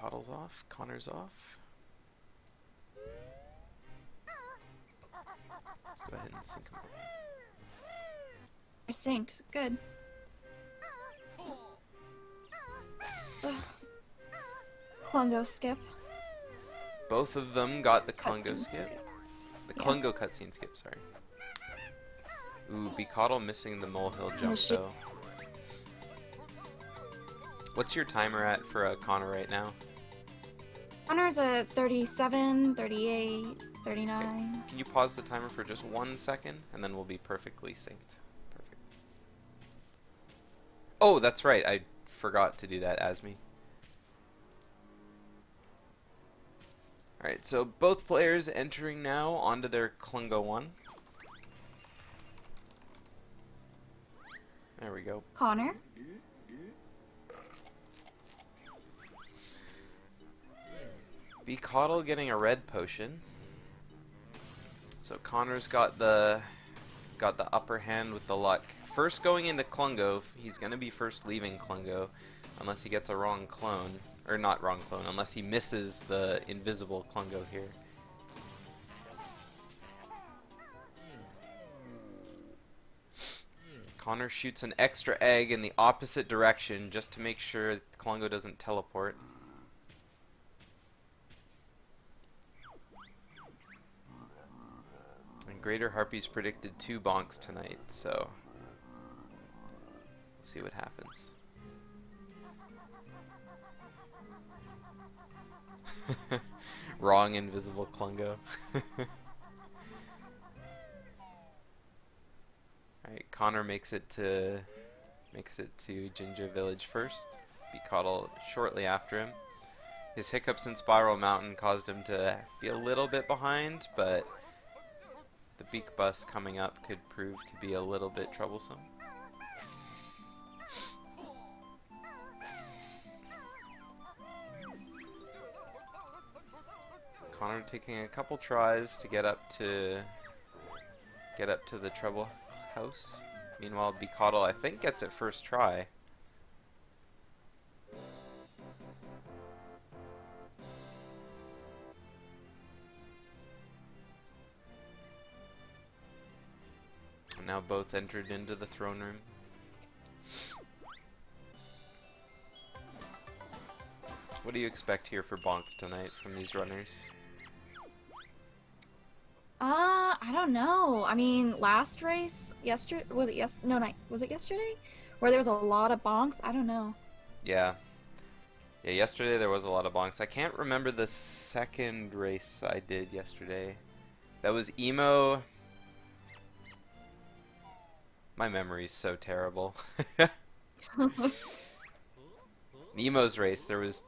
Coddle's off. Connor's off. Let's go ahead and sync him up. You're synced. Good. Ugh. Clungo skip. Both of them got the Clungo Cutscene skip. The Yeah. Clungo cutscene skip, sorry. Ooh, bcaudell missing the molehill jump though. What's your timer at for Connor right now? Connor's at 37, 38, 39. Okay. Can you pause the timer for just 1 second, and then we'll be perfectly synced. Perfect. Oh, that's right. I forgot to do that as me. Alright, so both players entering now onto their Clungo 1. There we go. Connor. bcaudell getting a red potion. So Connor's got the upper hand with the luck. First going into Clungo, he's gonna be first leaving Clungo, unless he gets a wrong clone. Or not wrong clone, unless he misses the invisible Clungo here. Connor shoots an extra egg in the opposite direction just to make sure Clungo doesn't teleport. And Greater Harpy's predicted 2 bonks tonight, so we'll see what happens. Wrong invisible Clungo. Alright, Connor makes it to Jinja Village first. bcaudell shortly after him. His hiccups in Spiral Mountain caused him to be a little bit behind, but the beak bus coming up could prove to be a little bit troublesome. Connor taking a couple tries to get up to the treble house. Meanwhile, bcaudell, I think, gets it first try. Now both entered into the throne room. What do you expect here for bonks tonight from these runners? I don't know. I mean, last race, yesterday, was it was it yesterday? Where there was a lot of bonks? I don't know. Yeah. Yeah, yesterday there was a lot of bonks. I can't remember the second race I did yesterday. That was Emo. My memory's so terrible. Nemo's race, there was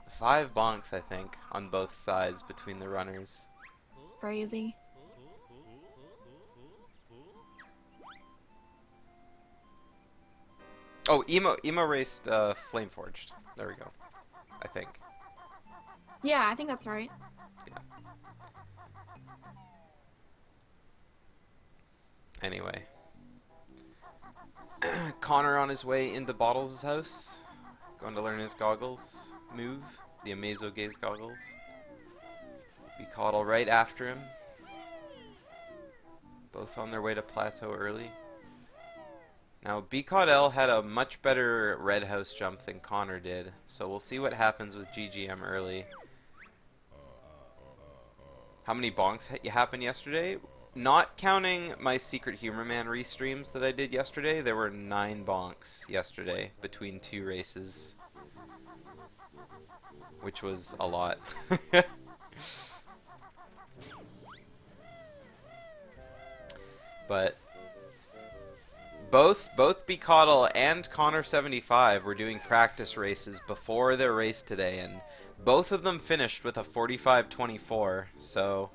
5 bonks, I think, on both sides between the runners. Crazy. Oh, Emo raced Flameforged. There we go. I think. Yeah, I think that's right. Yeah. Anyway. Connor on his way into Bottles' house. Going to learn his goggles move. The Amazo Gaze goggles. bcaudell right after him. Both on their way to Plateau early. Now, bcaudell had a much better red house jump than Connor did, so we'll see what happens with GGM early. How many bonks happened yesterday? Not counting my Secret Humor Man restreams that I did yesterday, there were 9 bonks yesterday between 2 races. Which was a lot. But both bcaudell and Connor75 were doing practice races before their race today, and both of them finished with a 45-24, so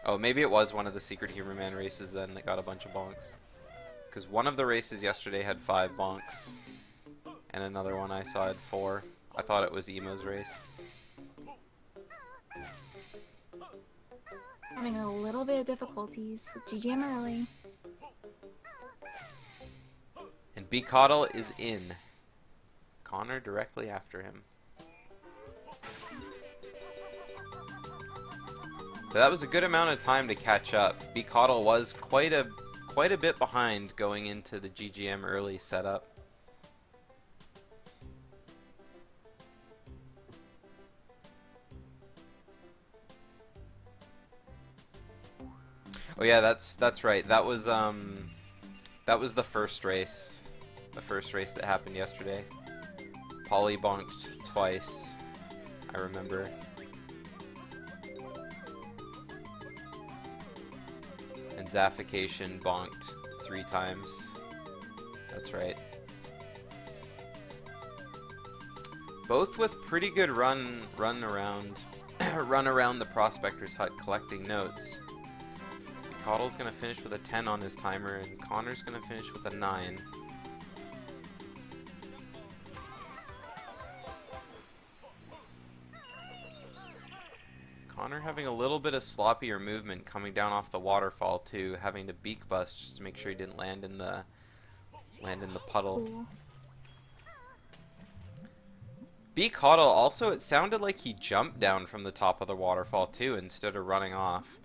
oh, maybe it was one of the Secret Humor Man races then that got a bunch of bonks. Because one of the races yesterday had 5 bonks, and another one I saw had 4. I thought it was Emo's race. Having a little bit of difficulties with GGM early. bcaudell is in. Connor directly after him. But that was a good amount of time to catch up. bcaudell was quite a bit behind going into the GGM early setup. Oh yeah, that's right. That was the first race. The first race that happened yesterday. Polly bonked twice, I remember. And Zaffication bonked 3 times. That's right. Both with pretty good run around the Prospector's hut collecting notes. bcaudell's gonna finish with a 10 on his timer, and Connor's gonna finish with a 9. Connor having a little bit of sloppier movement coming down off the waterfall too, having to beak bust just to make sure he didn't land in the puddle. Ooh. bcaudell also, it sounded like he jumped down from the top of the waterfall too instead of running off.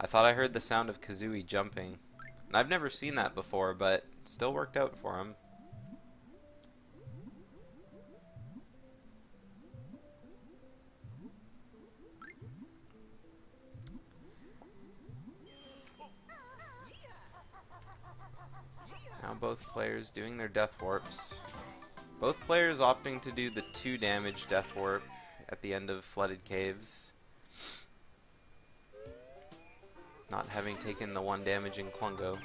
I thought I heard the sound of Kazooie jumping. And I've never seen that before, but still worked out for him. Now both players doing their death warps. Both players opting to do the 2 damage death warp at the end of Flooded Caves. Not having taken the 1 damage in Klungo.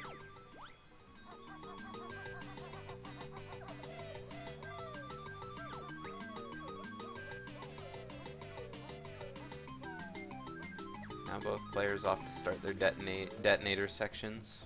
Now both players off to start their detonator sections.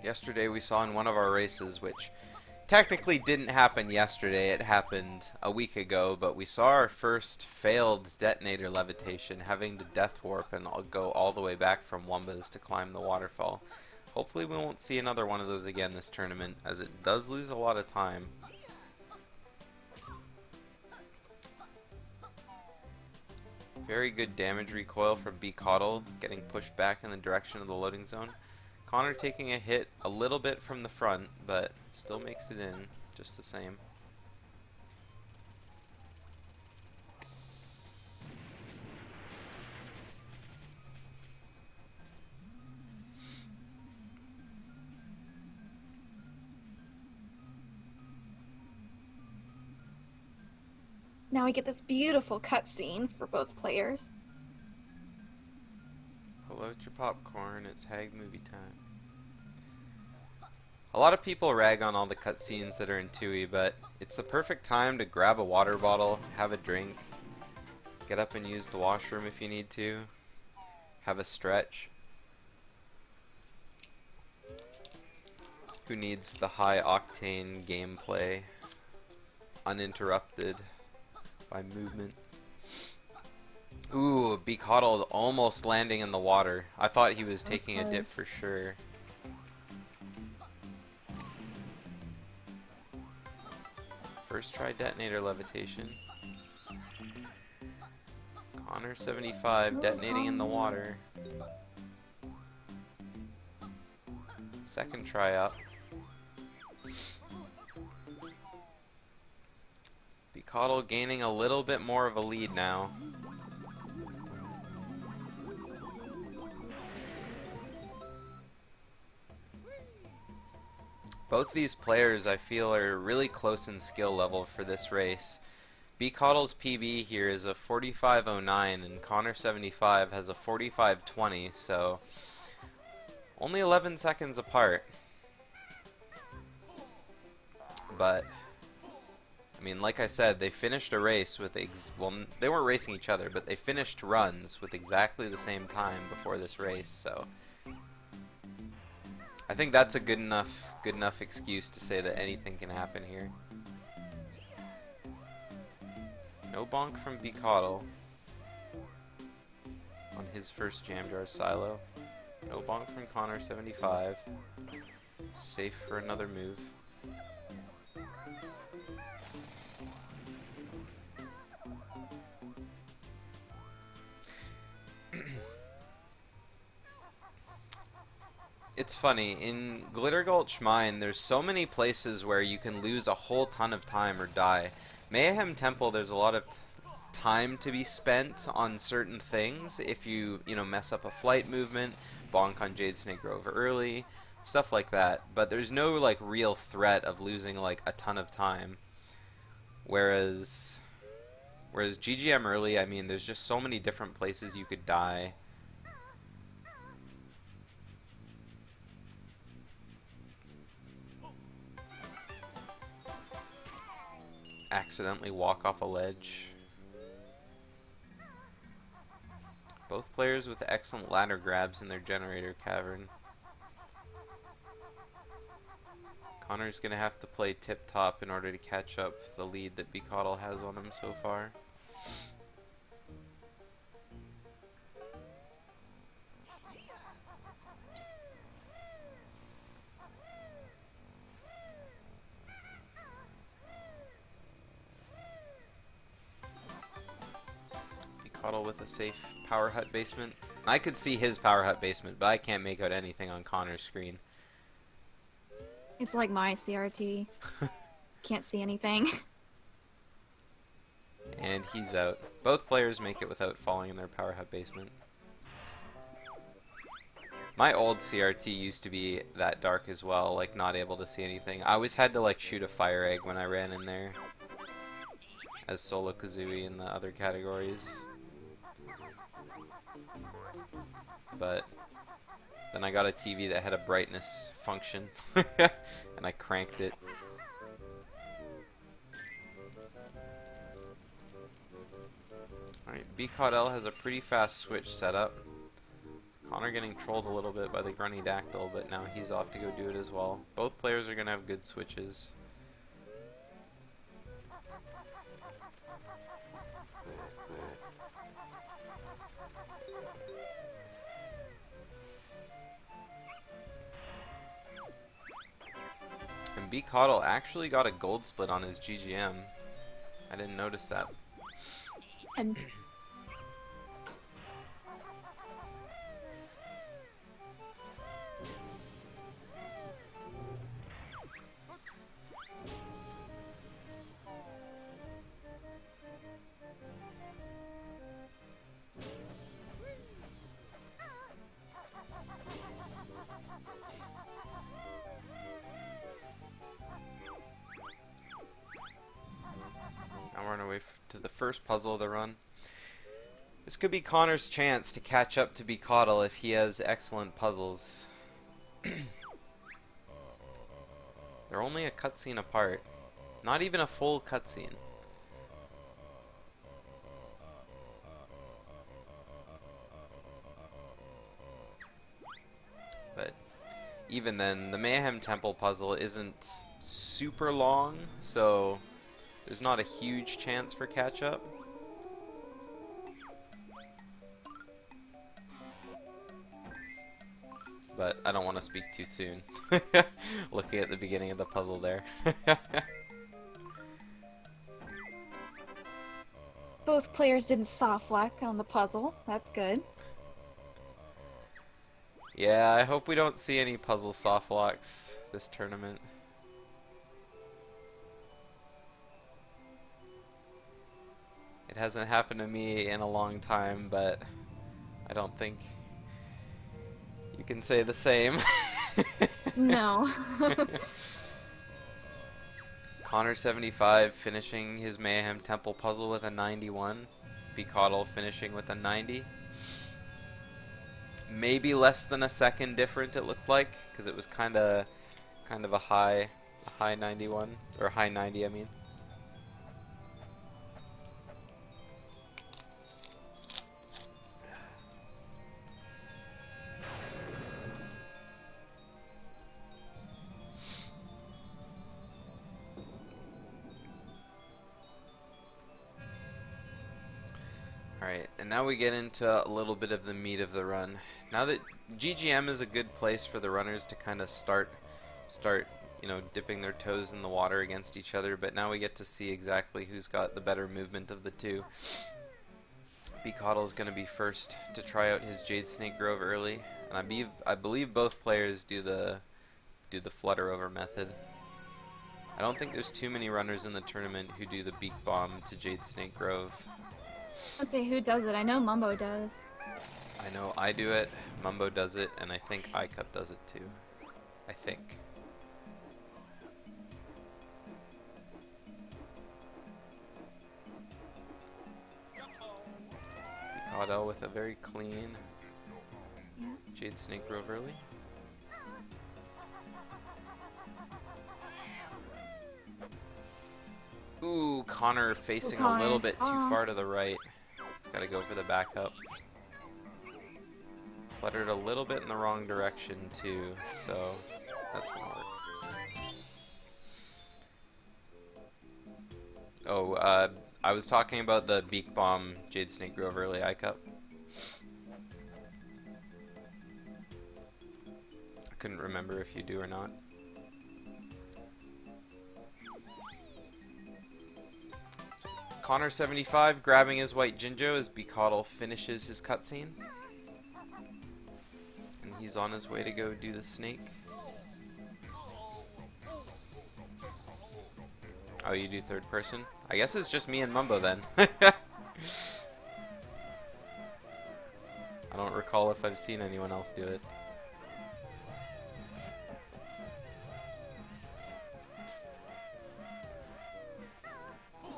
Yesterday we saw in one of our races, which technically didn't happen yesterday, it happened a week ago, but we saw our first failed detonator levitation, having to death warp and go all the way back from Wumbas to climb the waterfall. Hopefully we won't see another one of those again this tournament, as it does lose a lot of time. Very good damage recoil from bcaudell, getting pushed back in the direction of the loading zone. Connor taking a hit a little bit from the front, but still makes it in just the same. Now we get this beautiful cutscene for both players. Pull out your popcorn, it's Hag movie time. A lot of people rag on all the cutscenes that are in Tooie, but it's the perfect time to grab a water bottle, have a drink, get up and use the washroom if you need to, have a stretch. Who needs the high octane gameplay uninterrupted by movement? Ooh, bcaudell almost landing in the water. I thought he was taking a dip for sure. First try detonator levitation. Connor75 detonating in the water. Second try up. bcaudell gaining a little bit more of a lead now. Both these players, I feel, are really close in skill level for this race. bcaudell's PB here is a 45.09 and Connor75 has a 45.20, so only 11 seconds apart. But, I mean, like I said, they finished a race with, well, they weren't racing each other, but they finished runs with exactly the same time before this race, so I think that's a good enough excuse to say that anything can happen here. No bonk from bcaudell on his first Jam Jar silo. No bonk from Connor75. Safe for another move. It's funny, in Glitter Gulch Mine, there's so many places where you can lose a whole ton of time or die. Mayhem Temple, there's a lot of time to be spent on certain things if you mess up a flight movement, bonk on Jade Snake Grove early, stuff like that. But there's no like real threat of losing like a ton of time. Whereas GGM early, I mean, there's just so many different places you could die. Accidentally walk off a ledge. Both players with excellent ladder grabs in their generator cavern. Connor's gonna have to play tip-top in order to catch up the lead that bcaudell has on him so far. bcaudell with a safe power hut basement. I could see his power hut basement, but I can't make out anything on Connor's screen. It's like my CRT. Can't see anything. And he's out. Both players make it without falling in their power hut basement. My old CRT used to be that dark as well, like not able to see anything. I always had to like shoot a fire egg when I ran in there as Solo Kazooie in the other categories. But then I got a TV that had a brightness function and I cranked it. Alright, bcaudell has a pretty fast switch set up. Connor getting trolled a little bit by the Grunny Dactyl, but now he's off to go do it as well. Both players are going to have good switches. And bcaudell actually got a gold split on his GGM. I didn't notice that. And Now we're on our way to the first puzzle of the run. This could be Connor's chance to catch up to bcaudell if he has excellent puzzles. They're only a cutscene apart. Not even a full cutscene. But even then, the Mayhem Temple puzzle isn't super long, so there's not a huge chance for catch-up. But I don't want to speak too soon. Looking at the beginning of the puzzle there. both players didn't soft lock on the puzzle. That's good. Yeah, I hope we don't see any puzzle soft locks this tournament. It hasn't happened to me in a long time, but I don't think you can say the same. No. Connor75 finishing his Mayhem Temple puzzle with a 91. bcaudell finishing with a 90. Maybe less than a second different, it looked like, because it was kind of a high 91, or high 90, I mean. And now we get into a little bit of the meat of the run. Now that GGM is a good place for the runners to kind of start, dipping their toes in the water against each other, but now we get to see exactly who's got the better movement of the two. bcaudell is going to be first to try out his Jade Snake Grove early, and I believe both players do the flutter over method. I don't think there's too many runners in the tournament who do the Beak Bomb to Jade Snake Grove. Let's see who does it. I know Mumbo does. I know I do it, Mumbo does it, and I think iCup does it too. I think. bcaudell with a very clean Jade Snake Grove early. Ooh, Connor facing a little bit too far to the right. He's got to go for the backup. Fluttered a little bit in the wrong direction too, so that's gonna work. Oh, I was talking about the Beak Bomb Jade Snake Grove early iCup. I couldn't remember if you do or not. So, Connor75 grabbing his white Jinjo as bcaudell finishes his cutscene. And he's on his way to go do the snake. Oh, you do third person? I guess it's just me and Mumbo then. I don't recall if I've seen anyone else do it.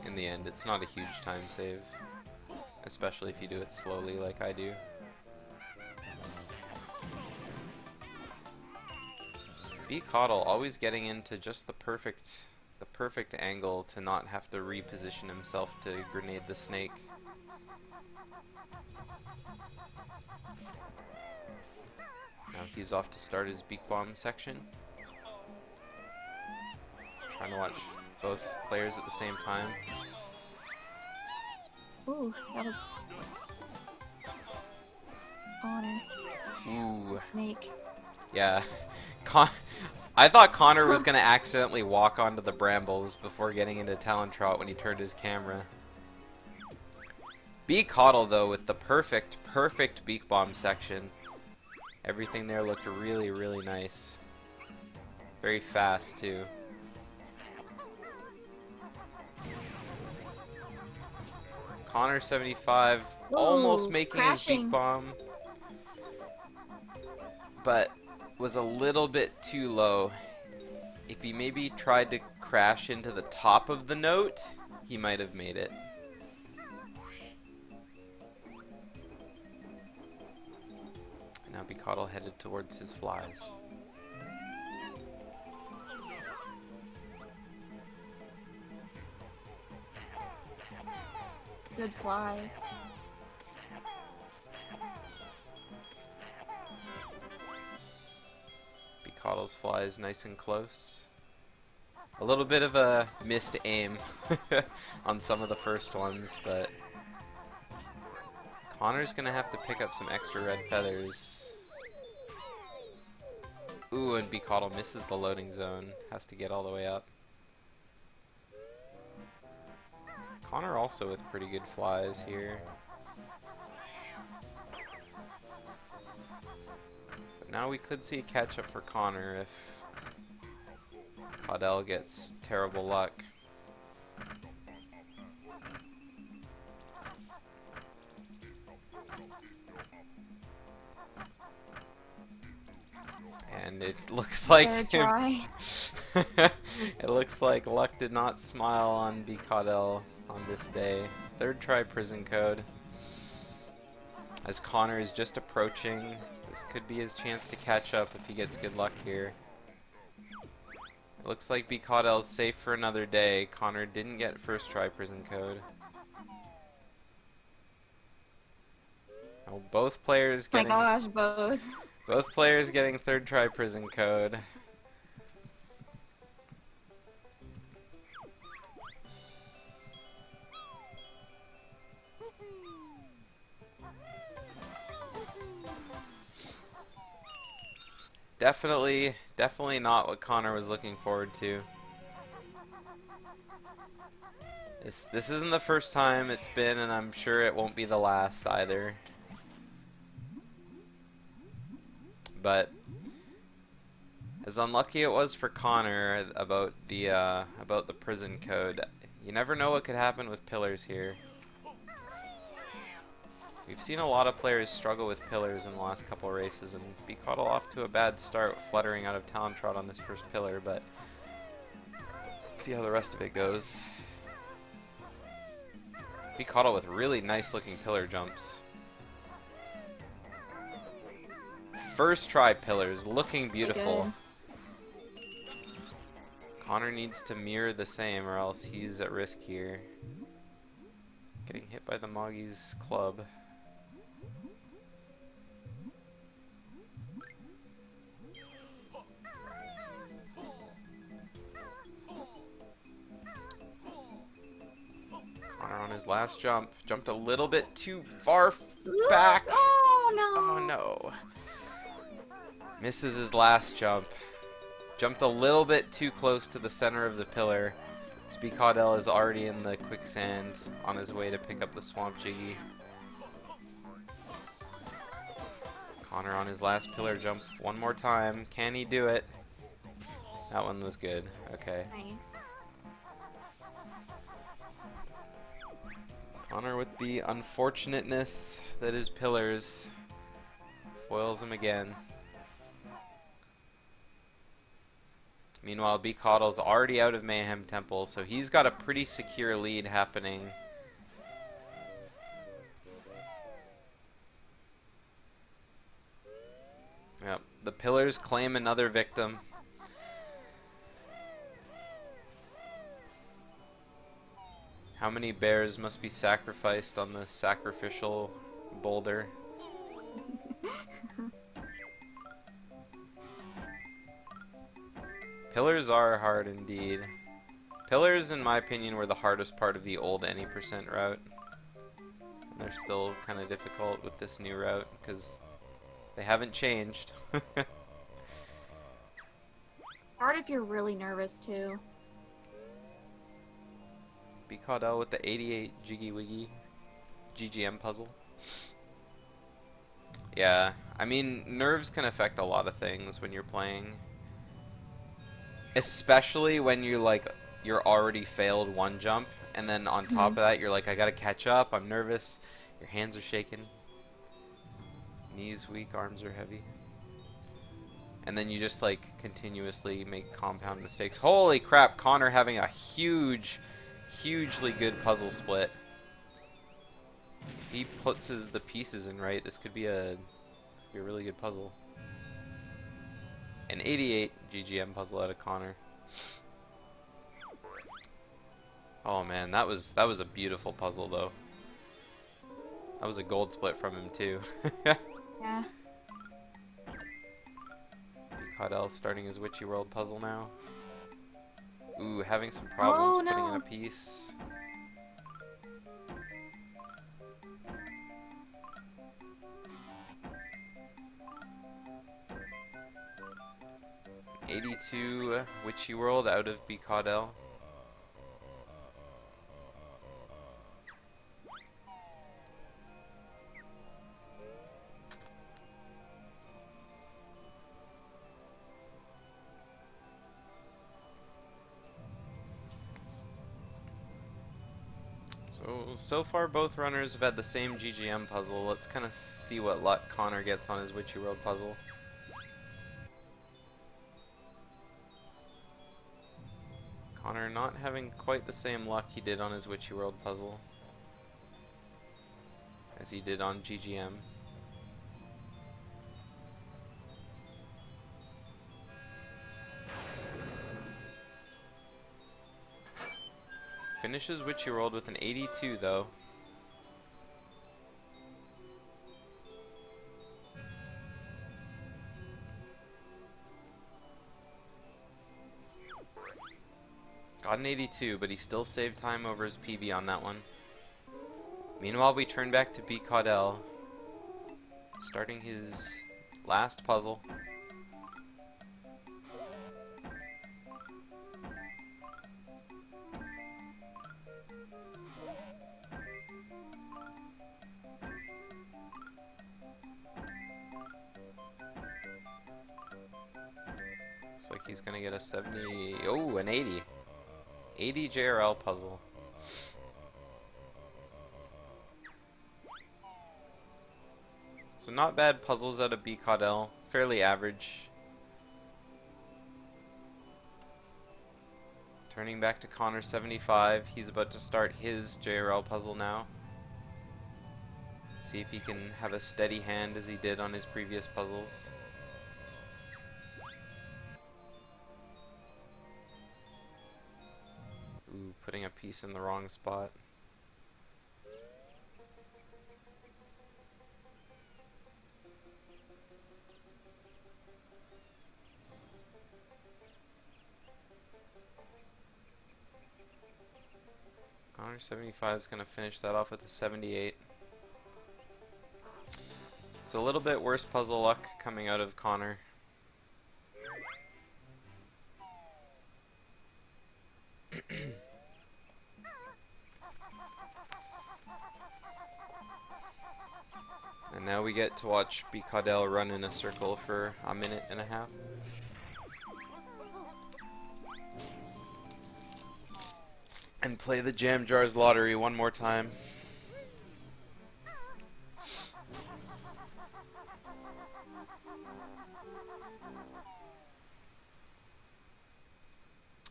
In the end, it's not a huge time save, especially if you do it slowly like I do. bcaudell always getting into just the perfect angle to not have to reposition himself to grenade the snake. Now he's off to start his Beak Bomb section. Trying to watch both players at the same time. Ooh, that was Honor. Ooh. Snake. Yeah. I thought Connor was going to accidentally walk onto the brambles before getting into Talon Trot when he turned his camera. bcaudell, though, with the perfect Beak Bomb section. Everything there looked really, really nice. Very fast, too. Connor75 almost making his Beak Bomb, but was a little bit too low. If he maybe tried to crash into the top of the note, he might have made it. Now bcaudell headed towards his flies. Good flies. bcaudell's flies nice and close. A little bit of a missed aim on some of the first ones, but Connor's gonna have to pick up some extra red feathers. Ooh, and bcaudell misses the loading zone. Has to get all the way up. Connor also with pretty good flies here. But now we could see a catch-up for Connor if bcaudell gets terrible luck. And it looks like it looks like luck did not smile on bcaudell on this day. Third try prison code. As Connor is just approaching, this could be his chance to catch up if he gets good luck here. It looks like bcaudell's safe for another day. Connor didn't get first try prison code. Oh, both players getting. Oh my gosh, both. Both players getting third try prison code. Definitely not what Connor was looking forward to. This isn't the first time it's been, and I'm sure it won't be the last either. But as unlucky it was for Connor about the prison code, you never know what could happen with pillars here. We've seen a lot of players struggle with pillars in the last couple of races, and bcaudell off to a bad start, fluttering out of Talon Trot on this first pillar, but let's see how the rest of it goes. bcaudell with really nice looking pillar jumps. First try pillars, looking beautiful. Connor needs to mirror the same or else he's at risk here. Getting hit by the Moggy's club. Connor on his last jump. Jumped a little bit too far back. Oh no. Oh no. Misses his last jump. Jumped a little bit too close to the center of the pillar. bcaudell is already in the quicksand on his way to pick up the Swamp Jiggy. Connor on his last pillar jump one more time. Can he do it? That one was good. Okay. Nice. Connor with the unfortunateness that is pillars. Foils him again. Meanwhile, bcaudell's already out of Mayhem Temple, so he's got a pretty secure lead happening. Yep, the pillars claim another victim. How many bears must be sacrificed on the sacrificial boulder? Pillars are hard indeed. Pillars, in my opinion, were the hardest part of the old any percent route. And they're still kind of difficult with this new route because they haven't changed. Hard if you're really nervous too. bcaudell with the 88 Jiggy Wiggy GGM puzzle. Yeah, I mean, nerves can affect a lot of things when you're playing. Especially when you're already failed one jump, and then on top of that, you're like, I gotta catch up, I'm nervous, your hands are shaking, knees weak, arms are heavy. And then you just like continuously make compound mistakes. Holy crap, Connor having a hugely good puzzle split. If he puts the pieces in right, this could be a really good puzzle. An 88 GGM puzzle out of Connor. Oh man, that was a beautiful puzzle though. That was a gold split from him too. Yeah. bcaudell starting his Witchy World puzzle now. Ooh, having some problems putting in a piece. '82 Witchy World out of bcaudell. So far both runners have had the same GGM puzzle. Let's kind of see what luck Connor gets on his Witchy World puzzle. Connor not having quite the same luck he did on his Witchy World puzzle as he did on GGM. Finishes Witchy World with an 82 though. Got an 82, but he still saved time over his PB on that one. Meanwhile, we turn back to bcaudell, starting his last puzzle. Looks like he's gonna get a 70. Oh, an 80. 80 JRL puzzle. So not bad puzzles out of bcaudell. Fairly average. Turning back to Connor75. He's about to start his JRL puzzle now. See if he can have a steady hand as he did on his previous puzzles. Ooh, putting a piece in the wrong spot. Connor75 is going to finish that off with a 78. So a little bit worse puzzle luck coming out of Connor. And now we get to watch bcaudell run in a circle for a minute and a half. And play the Jam Jars lottery one more time.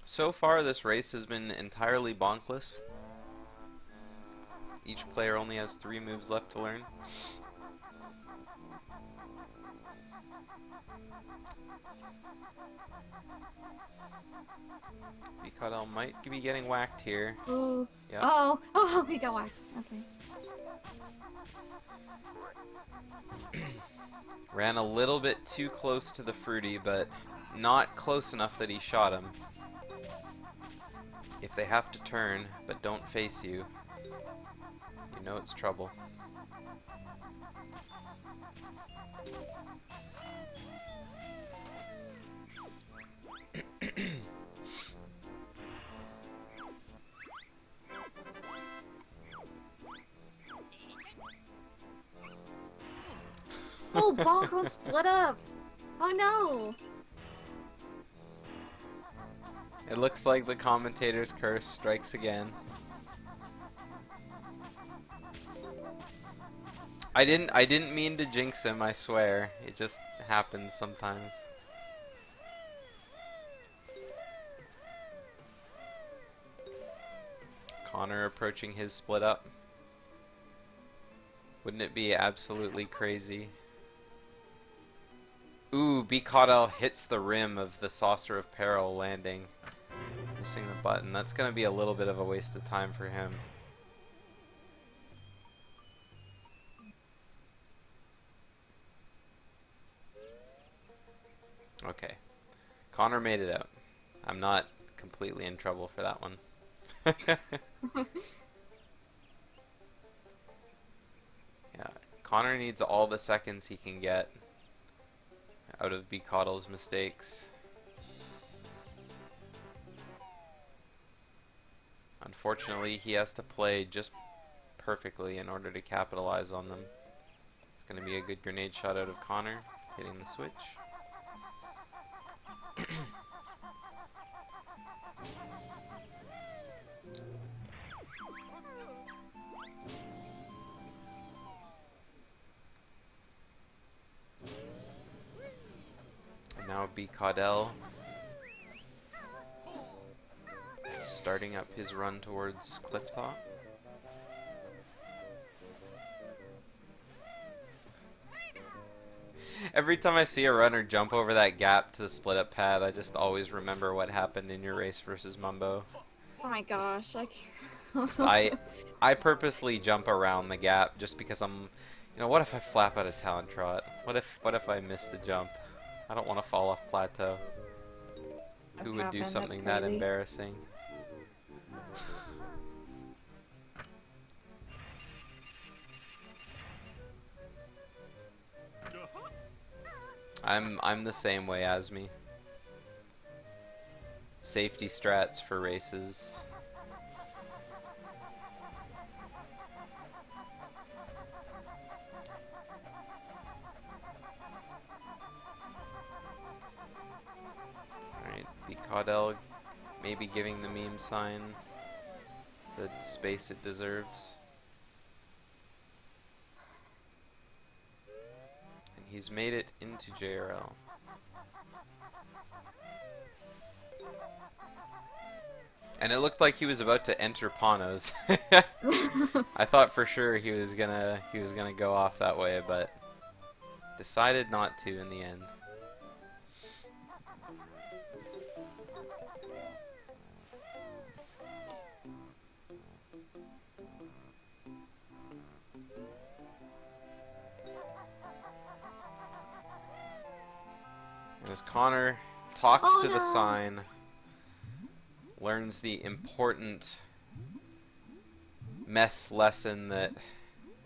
So far, this race has been entirely bonkless. Each player only has 3 moves left to learn. bcaudell might be getting whacked here. Ooh. Yep. Oh, he got whacked. Okay. Ran a little bit too close to the fruity, but not close enough that he shot him. If they have to turn, but don't face you, you know it's trouble. Oh, bonk won't split up. Oh no. It looks like the commentator's curse strikes again. I didn't mean to jinx him, I swear. It just happens sometimes. Connor approaching his split up. Wouldn't it be absolutely crazy? Ooh, bcaudell hits the rim of the Saucer of Peril landing. Missing the button. That's going to be a little bit of a waste of time for him. Okay. Connor made it out. I'm not completely in trouble for that one. Yeah, Connor needs all the seconds he can get out of bcaudell's mistakes. Unfortunately, he has to play just perfectly in order to capitalize on them. It's going to be a good grenade shot out of Connor, hitting the switch. And now bcaudell starting up his run towards clifftop. Every time I see a runner jump over that gap to the split up pad, I just always remember what happened in your race versus Mumbo. Oh my gosh, I can't. 'Cause I purposely jump around the gap just because I'm, you know, what if I flap out a talent trot? What if I miss the jump? I don't want to fall off plateau. Who would do something that embarrassing? I'm the same way as me. Safety strats for races. bcaudell maybe giving the meme sign the space it deserves. And he's made it into JRL. And it looked like he was about to enter Panos. I thought for sure he was gonna go off that way, but decided not to in the end. And as Connor talks to the sign, learns the important meth lesson that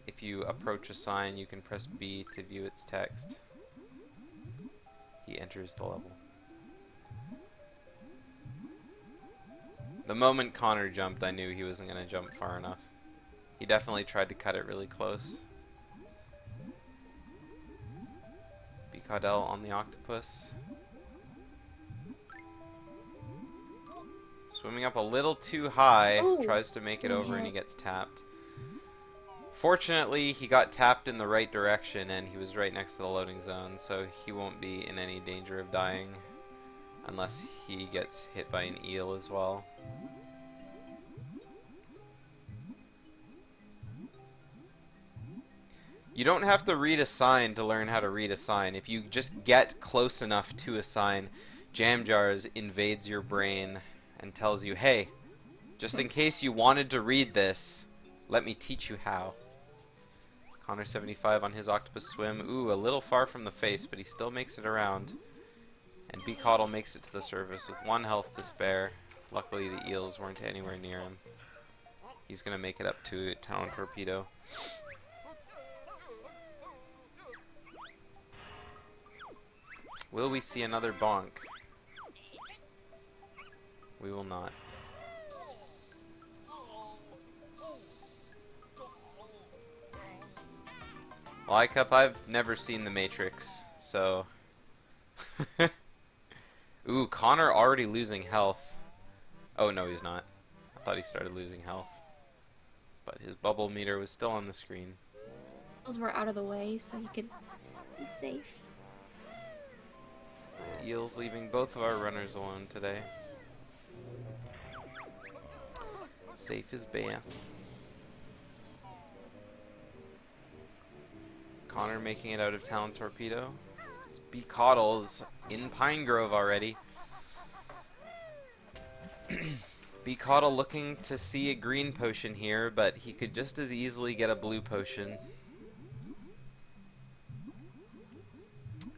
if you approach a sign, you can press B to view its text. He enters the level. The moment Connor jumped, I knew he wasn't going to jump far enough. He definitely tried to cut it really close. bcaudell on the octopus. Swimming up a little too high, tries to make it over and he gets tapped. Fortunately, he got tapped in the right direction and he was right next to the loading zone, so he won't be in any danger of dying unless he gets hit by an eel as well. You don't have to read a sign to learn how to read a sign. If you just get close enough to a sign, Jam Jars invades your brain and tells you, hey, just in case you wanted to read this, let me teach you how. Connor75 on his octopus swim. Ooh, a little far from the face, but he still makes it around. And bcaudell makes it to the surface with 1 health to spare. Luckily, the eels weren't anywhere near him. He's going to make it up to Talon Torpedo. Will we see another bonk? We will not. Like up, I've never seen The Matrix, so... Ooh, Connor already losing health. Oh, no, he's not. I thought he started losing health. But his bubble meter was still on the screen. Those were out of the way, so he could be safe. Eels leaving both of our runners alone today. Safe as bass. Connor making it out of Talon Torpedo. bcaudell's in Pine Grove already. bcaudell looking to see a green potion here, but he could just as easily get a blue potion.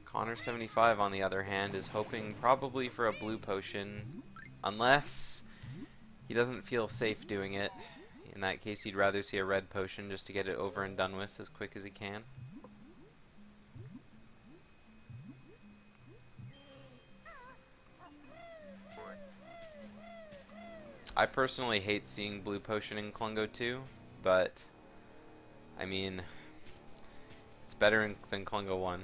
Connor75, on the other hand, is hoping probably for a blue potion, unless he doesn't feel safe doing it. In that case, he'd rather see a red potion just to get it over and done with as quick as he can. I personally hate seeing blue potion in Klungo 2, but I mean, it's better than Klungo 1.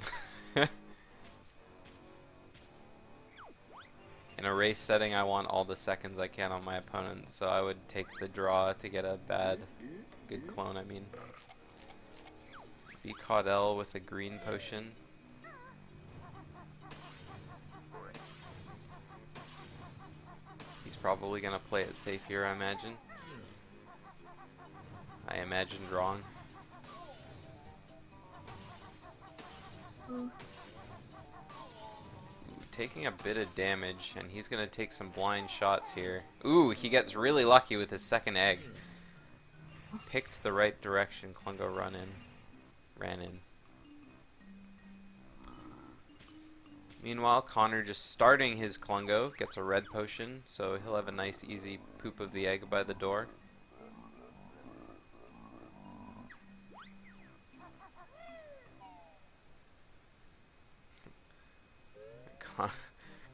In a race setting, I want all the seconds I can on my opponent, so I would take the draw to get a good clone, I mean. bcaudell with a green potion. He's probably going to play it safe here, I imagine. I imagined wrong. Ooh, taking a bit of damage, and he's going to take some blind shots here. Ooh, he gets really lucky with his second egg. Picked the right direction, Klungo ran in. Meanwhile, Connor just starting his Klungo gets a red potion, so he'll have a nice easy poop of the egg by the door.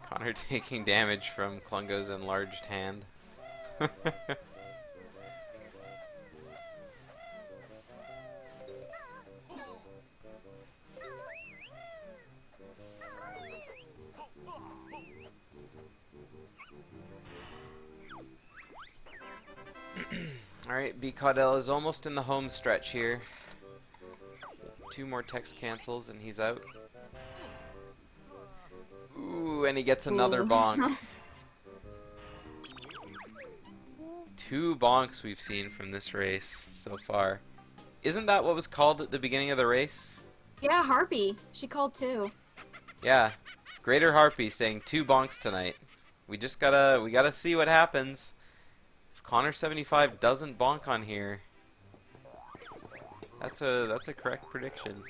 Connor taking damage from Klungo's enlarged hand. Alright, bcaudell is almost in the home stretch here. 2 more text cancels and he's out. Ooh, and he gets another Ooh. bonk. 2 bonks we've seen from this race so far. Isn't that what was called at the beginning of the race? Yeah, Harpy. She called too. Yeah. Greater Harpy saying 2 bonks tonight. We gotta see what happens. If Connor75 doesn't bonk on here, that's a correct prediction.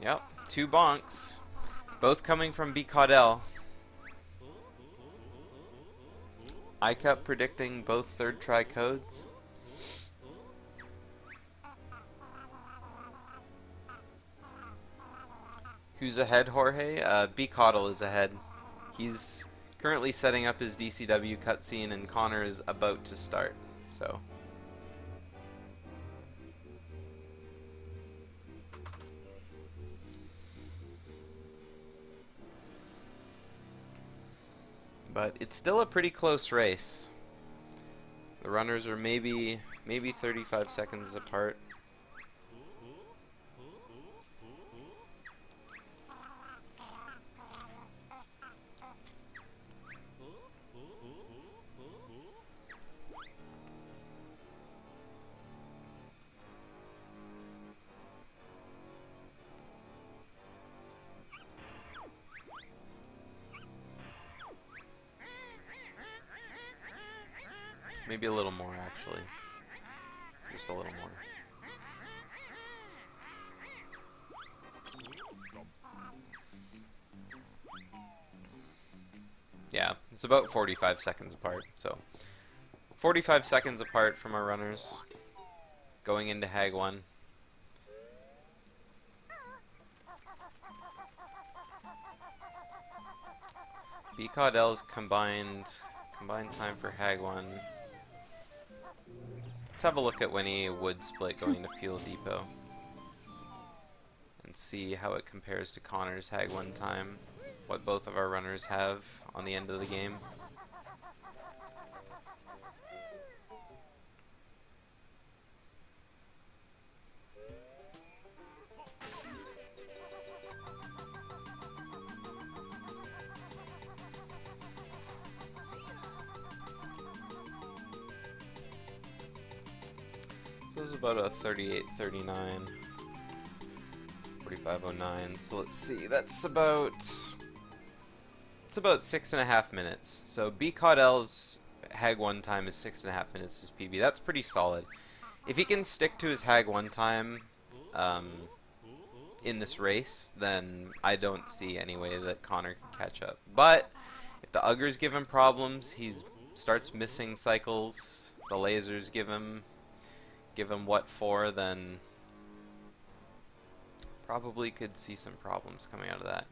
Yep, 2 bonks. Both coming from bcaudell. I kept predicting both third try codes. Who's ahead, Jorge? bcaudell is ahead. He's currently setting up his DCW cutscene and Connor is about to start. So but it's still a pretty close race. The runners are maybe 35 seconds apart. Maybe a little more, actually. Just a little more. Yeah, it's about 45 seconds apart. So, 45 seconds apart from our runners going into Hag 1. bcaudell's combined time for Hag 1. Let's have a look at when he would split going to Fuel Depot and see how it compares to Connor's Hag 1 time, what both of our runners have on the end of the game. So it was about a 38:39, 45:09. So let's see, it's about 6.5 minutes. So bcaudell's Hag 1 time is 6.5 minutes as PB. That's pretty solid. If he can stick to his Hag 1 time in this race, then I don't see any way that Connor can catch up. But if the Uggers give him problems, he starts missing cycles, the lasers give him what for, then probably could see some problems coming out of that.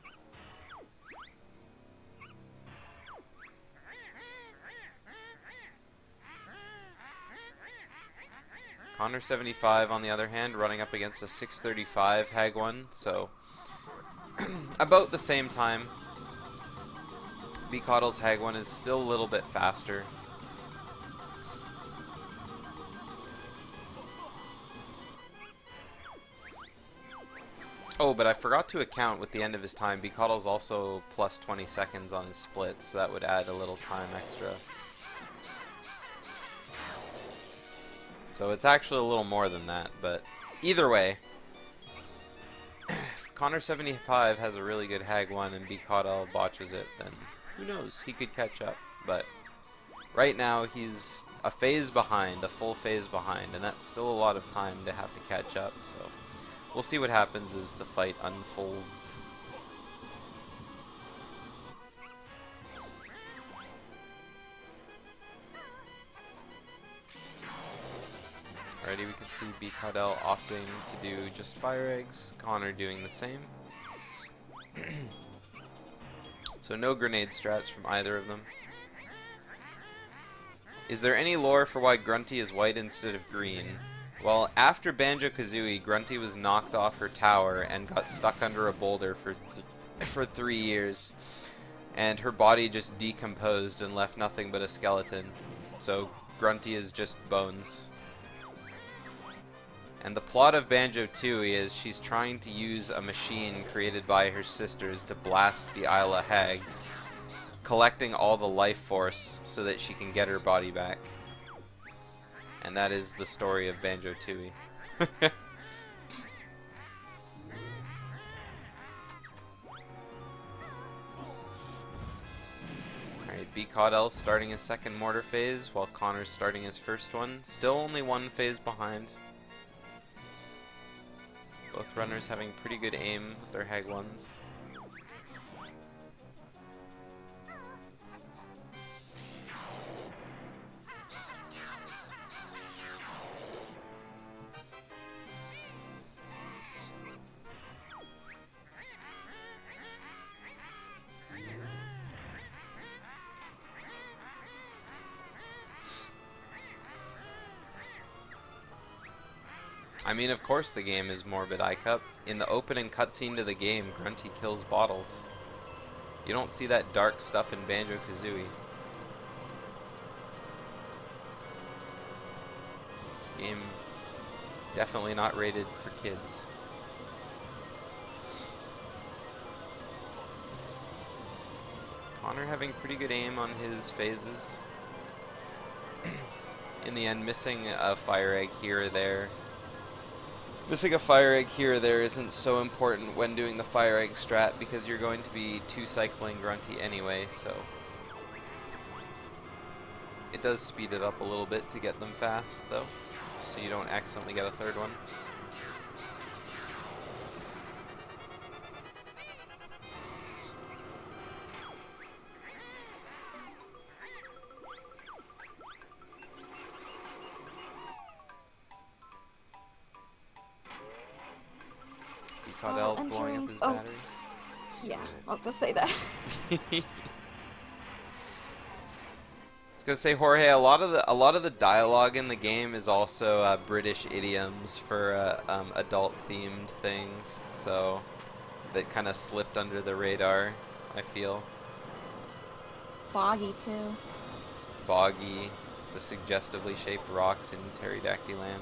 Connor75, on the other hand, running up against a 6:35 Hag 1, so about the same time. bcaudell's Hag 1 is still a little bit faster. Oh, but I forgot to account with the end of his time. bcaudell's also plus 20 seconds on his splits, so that would add a little time extra. So it's actually a little more than that, but either way, if Connor75 has a really good Hag 1 and bcaudell botches it, then who knows, he could catch up. But right now he's a phase behind, a full phase behind, and that's still a lot of time to have to catch up, so we'll see what happens as the fight unfolds. Alrighty, we can see bcaudell opting to do just fire eggs, Connor doing the same. So no grenade strats from either of them. Is there any lore for why Grunty is white instead of green? Well, after Banjo-Kazooie, Grunty was knocked off her tower and got stuck under a boulder for 3 years. And her body just decomposed and left nothing but a skeleton. So Grunty is just bones. And the plot of Banjo-Tooie is she's trying to use a machine created by her sisters to blast the Isle of Hags, collecting all the life force so that she can get her body back. And that is the story of Banjo-Tooie. Alright, bcaudell starting his second mortar phase while Connor's starting his first one. Still only one phase behind. Both runners having pretty good aim with their Hag 1s. I mean, of course the game is Morbid iCup. In the opening cutscene to the game, Grunty kills bottles. You don't see that dark stuff in Banjo-Kazooie. This game is definitely not rated for kids. Connor having pretty good aim on his phases. In the end, missing a fire egg here or there. Missing a fire egg here or there isn't so important when doing the fire egg strat because you're going to be 2-cycling Grunty anyway, so it does speed it up a little bit to get them fast, though, so you don't accidentally get a third one. bcaudell blowing up his battery. Yeah, I'll just say that. I was gonna say, Jorge, a lot of the dialogue in the game is also British idioms for adult-themed things, so that kind of slipped under the radar, I feel. Boggy too. Boggy, the suggestively shaped rocks in Pterodactyland.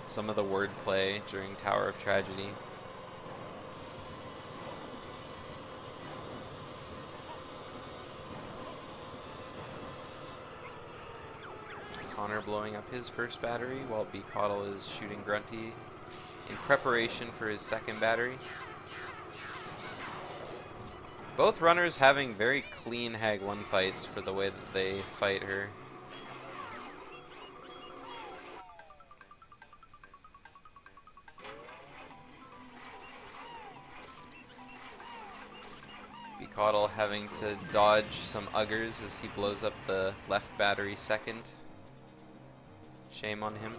Some of the wordplay during Tower of Tragedy. Connor blowing up his first battery while bcaudell is shooting Grunty in preparation for his second battery. Both runners having very clean Hag 1 fights for the way that they fight her. bcaudell having to dodge some uggers as he blows up the left battery second. Shame on him.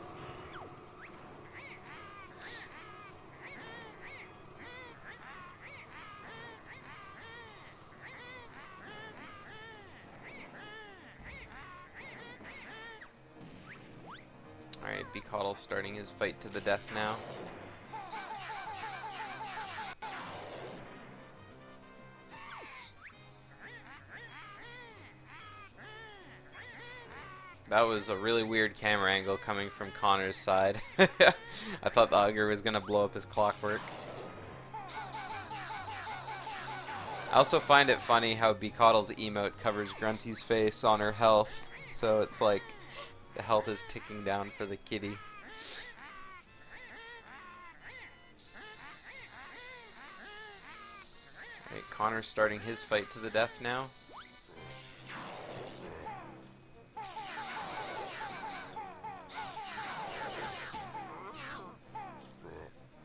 Alright, bcaudell starting his fight to the death now. That was a really weird camera angle coming from Connor's side. I thought the Ugger was going to blow up his clockwork. I also find it funny how bcaudell's emote covers Grunty's face on her health, so it's like the health is ticking down for the kitty. Right, Connor starting his fight to the death now.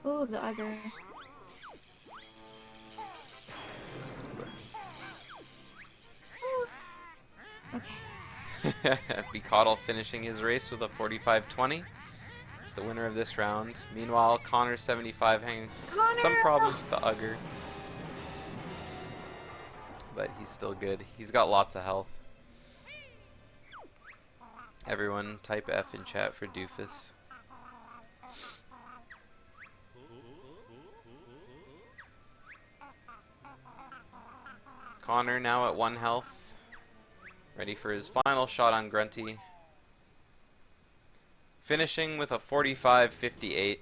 Ooh, the Ugger. Okay. bcaudell finishing his race with a 45-20. He's the winner of this round. Meanwhile, Connor75 having some problems with the Ugger. but he's still good. He's got lots of health. Everyone type F in chat for Doofus. Connor now at 1 health. Ready for his final shot on Grunty. Finishing with a 45-58.